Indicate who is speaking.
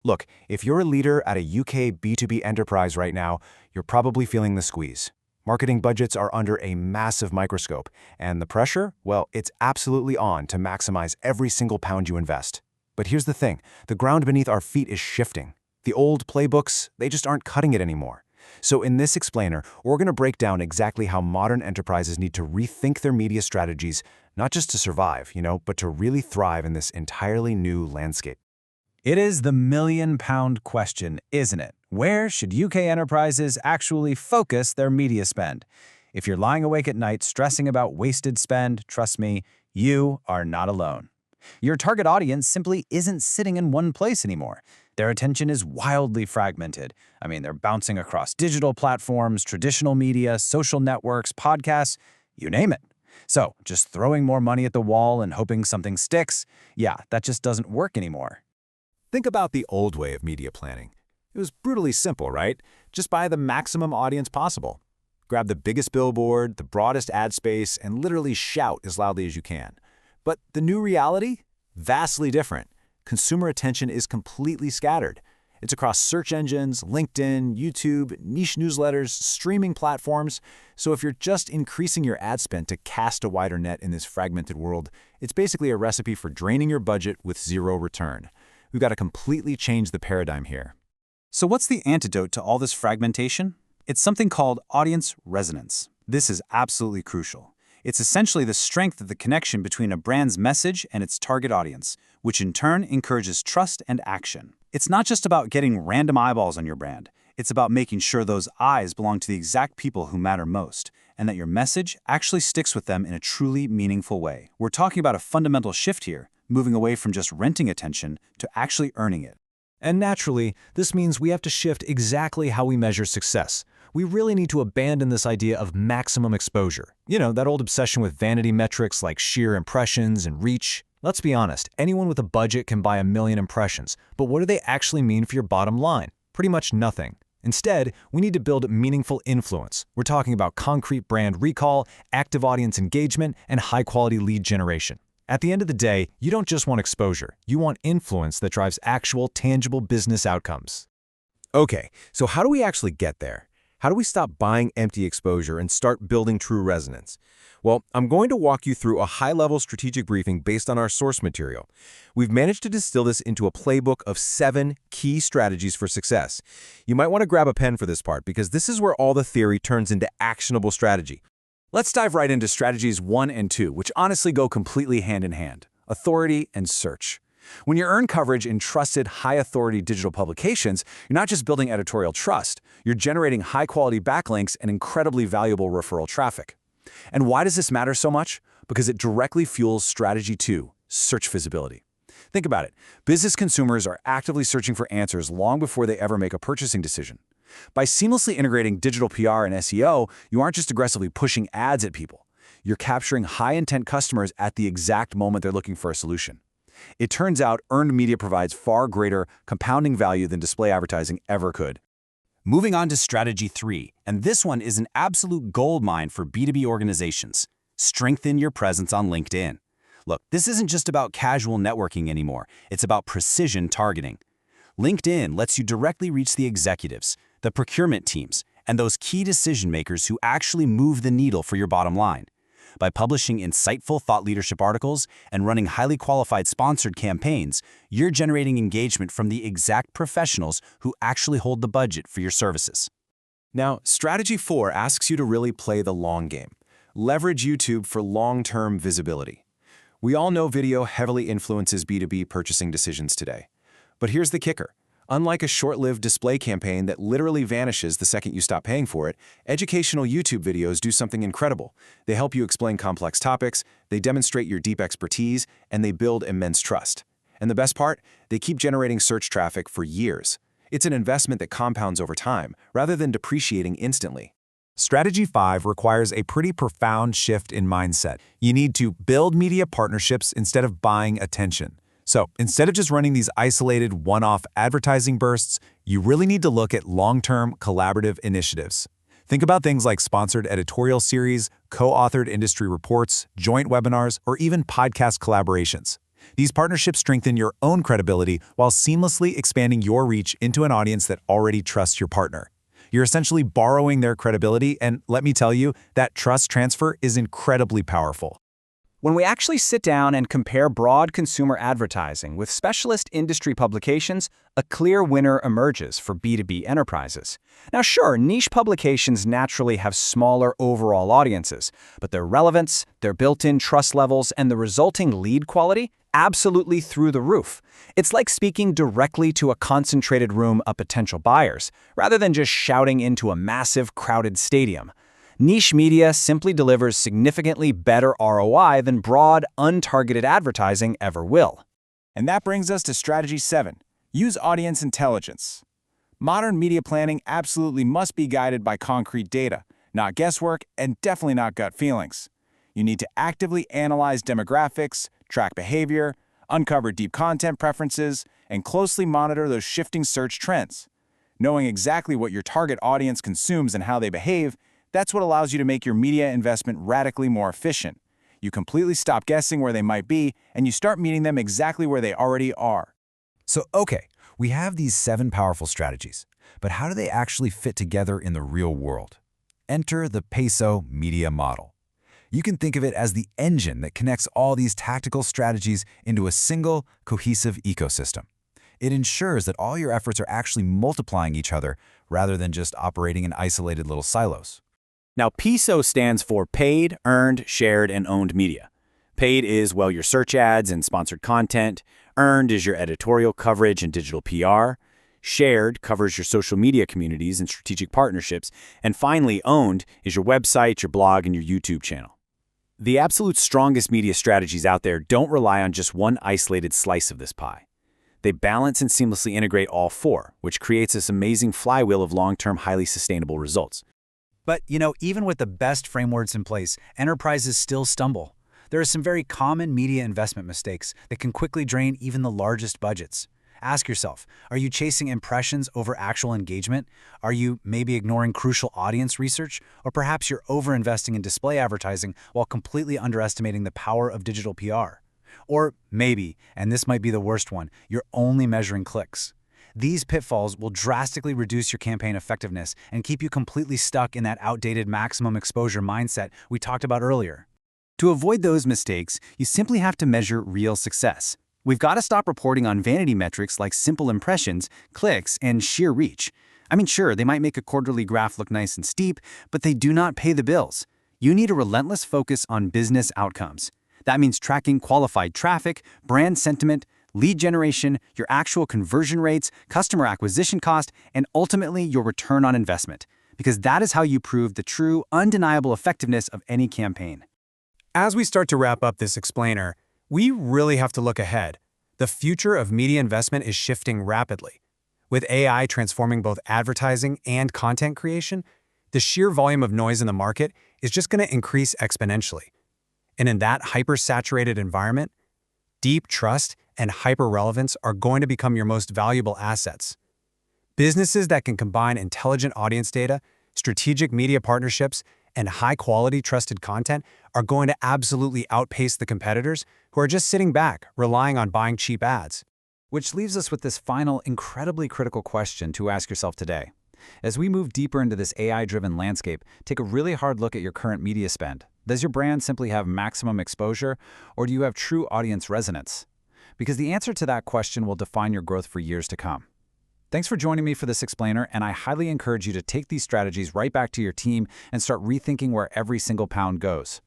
Speaker 1: Look, if you're a leader at a UK B2B enterprise right now, you're probably feeling the squeeze. Marketing budgets are under a massive microscope, and the pressure, well, it's absolutely on to maximize every single pound you invest. But here's the thing, the ground beneath our feet is shifting. The old playbooks, they just aren't cutting it anymore. So in this explainer, we're going to break down exactly how modern enterprises need to rethink their media strategies, not just to survive, but to really thrive in this entirely new landscape.
Speaker 2: It is the million-pound question, isn't it? Where should UK enterprises actually focus their media spend? If you're lying awake at night stressing about wasted spend, trust me, you are not alone. Your target audience simply isn't sitting in one place anymore. Their attention is wildly fragmented. They're bouncing across digital platforms, traditional media, social networks, podcasts, you name it. So, just throwing more money at the wall and hoping something sticks, that just doesn't work anymore.
Speaker 3: Think about the old way of media planning. It was brutally simple, right? Just buy the maximum audience possible. Grab the biggest billboard, the broadest ad space, and literally shout as loudly as you can. But the new reality? Vastly different. Consumer attention is completely scattered. It's across search engines, LinkedIn, YouTube, niche newsletters, streaming platforms. So if you're just increasing your ad spend to cast a wider net in this fragmented world, it's basically a recipe for draining your budget with zero return. We've got to completely change the paradigm here.
Speaker 2: So what's the antidote to all this fragmentation? It's something called audience resonance. This is absolutely crucial. It's essentially the strength of the connection between a brand's message and its target audience, which in turn encourages trust and action. It's not just about getting random eyeballs on your brand. It's about making sure those eyes belong to the exact people who matter most, and that your message actually sticks with them in a truly meaningful way. We're talking about a fundamental shift here, moving away from just renting attention to actually earning it.
Speaker 3: And naturally, this means we have to shift exactly how we measure success. We really need to abandon this idea of maximum exposure. That old obsession with vanity metrics like sheer impressions and reach. Let's be honest, anyone with a budget can buy 1 million impressions, but what do they actually mean for your bottom line? Pretty much nothing. Instead, we need to build meaningful influence. We're talking about concrete brand recall, active audience engagement, and high-quality lead generation. At the end of the day, you don't just want exposure, you want influence that drives actual, tangible business outcomes.
Speaker 1: Okay, so how do we actually get there? How do we stop buying empty exposure and start building true resonance? Well, I'm going to walk you through a high-level strategic briefing based on our source material. We've managed to distill this into a playbook of 7 key strategies for success. You might want to grab a pen for this part because this is where all the theory turns into actionable strategy.
Speaker 2: Let's dive right into strategies 1 and 2, which honestly go completely hand in hand: authority and search. When you earn coverage in trusted, high-authority digital publications, you're not just building editorial trust, you're generating high-quality backlinks and incredibly valuable referral traffic. And why does this matter so much? Because it directly fuels strategy 2, search visibility. Think about it. Business consumers are actively searching for answers long before they ever make a purchasing decision. By seamlessly integrating digital PR and SEO, you aren't just aggressively pushing ads at people. You're capturing high-intent customers at the exact moment they're looking for a solution. It turns out earned media provides far greater compounding value than display advertising ever could. Moving on to strategy 3, and this one is an absolute goldmine for B2B organizations. Strengthen your presence on LinkedIn. Look, this isn't just about casual networking anymore. It's about precision targeting. LinkedIn lets you directly reach the executives, the procurement teams, and those key decision makers who actually move the needle for your bottom line. By publishing insightful thought leadership articles and running highly qualified sponsored campaigns, you're generating engagement from the exact professionals who actually hold the budget for your services.
Speaker 1: Now, strategy 4 asks you to really play the long game. Leverage YouTube for long-term visibility. We all know video heavily influences B2B purchasing decisions today. But here's the kicker. Unlike a short-lived display campaign that literally vanishes the second you stop paying for it, educational YouTube videos do something incredible. They help you explain complex topics, they demonstrate your deep expertise, and they build immense trust. And the best part? They keep generating search traffic for years. It's an investment that compounds over time, rather than depreciating instantly.
Speaker 3: Strategy 5 requires a pretty profound shift in mindset. You need to build media partnerships instead of buying attention. So instead of just running these isolated one-off advertising bursts, you really need to look at long-term collaborative initiatives. Think about things like sponsored editorial series, co-authored industry reports, joint webinars, or even podcast collaborations. These partnerships strengthen your own credibility while seamlessly expanding your reach into an audience that already trusts your partner. You're essentially borrowing their credibility, and let me tell you, that trust transfer is incredibly powerful.
Speaker 2: When we actually sit down and compare broad consumer advertising with specialist industry publications, a clear winner emerges for B2B enterprises. Now sure, niche publications naturally have smaller overall audiences, but their relevance, their built-in trust levels, and the resulting lead quality absolutely through the roof. It's like speaking directly to a concentrated room of potential buyers, rather than just shouting into a massive, crowded stadium. Niche media simply delivers significantly better ROI than broad, untargeted advertising ever will.
Speaker 4: And that brings us to strategy 7. Use audience intelligence. Modern media planning absolutely must be guided by concrete data, not guesswork, and definitely not gut feelings. You need to actively analyze demographics, track behavior, uncover deep content preferences, and closely monitor those shifting search trends. Knowing exactly what your target audience consumes and how they behave, that's what allows you to make your media investment radically more efficient. You completely stop guessing where they might be, and you start meeting them exactly where they already are.
Speaker 3: So, okay, we have these 7 powerful strategies, but how do they actually fit together in the real world? Enter the peso media model. You can think of it as the engine that connects all these tactical strategies into a single, cohesive ecosystem. It ensures that all your efforts are actually multiplying each other rather than just operating in isolated little silos.
Speaker 2: Now, PESO stands for Paid, Earned, Shared, and Owned Media. Paid is, well, your search ads and sponsored content. Earned is your editorial coverage and digital PR. Shared covers your social media communities and strategic partnerships. And finally, owned is your website, your blog, and your YouTube channel. The absolute strongest media strategies out there don't rely on just one isolated slice of this pie. They balance and seamlessly integrate all 4, which creates this amazing flywheel of long-term, highly sustainable results.
Speaker 5: But, even with the best frameworks in place, enterprises still stumble. There are some very common media investment mistakes that can quickly drain even the largest budgets. Ask yourself, are you chasing impressions over actual engagement? Are you maybe ignoring crucial audience research? Or perhaps you're over-investing in display advertising while completely underestimating the power of digital PR? Or maybe, and this might be the worst one, you're only measuring clicks. These pitfalls will drastically reduce your campaign effectiveness and keep you completely stuck in that outdated maximum exposure mindset we talked about earlier. To avoid those mistakes, you simply have to measure real success. We've got to stop reporting on vanity metrics like simple impressions, clicks, and sheer reach. I mean, sure, they might make a quarterly graph look nice and steep, but they do not pay the bills. You need a relentless focus on business outcomes. That means tracking qualified traffic, brand sentiment, lead generation, your actual conversion rates, customer acquisition cost, and ultimately your return on investment. Because that is how you prove the true, undeniable effectiveness of any campaign.
Speaker 6: As we start to wrap up this explainer, we really have to look ahead. The future of media investment is shifting rapidly. With AI transforming both advertising and content creation, the sheer volume of noise in the market is just going to increase exponentially. And in that hyper-saturated environment, deep trust and hyper-relevance are going to become your most valuable assets. Businesses that can combine intelligent audience data, strategic media partnerships, and high-quality trusted content are going to absolutely outpace the competitors who are just sitting back, relying on buying cheap ads.
Speaker 5: Which leaves us with this final, incredibly critical question to ask yourself today. As we move deeper into this AI-driven landscape, take a really hard look at your current media spend. Does your brand simply have maximum exposure, or do you have true audience resonance? Because the answer to that question will define your growth for years to come. Thanks for joining me for this explainer, and I highly encourage you to take these strategies right back to your team and start rethinking where every single pound goes.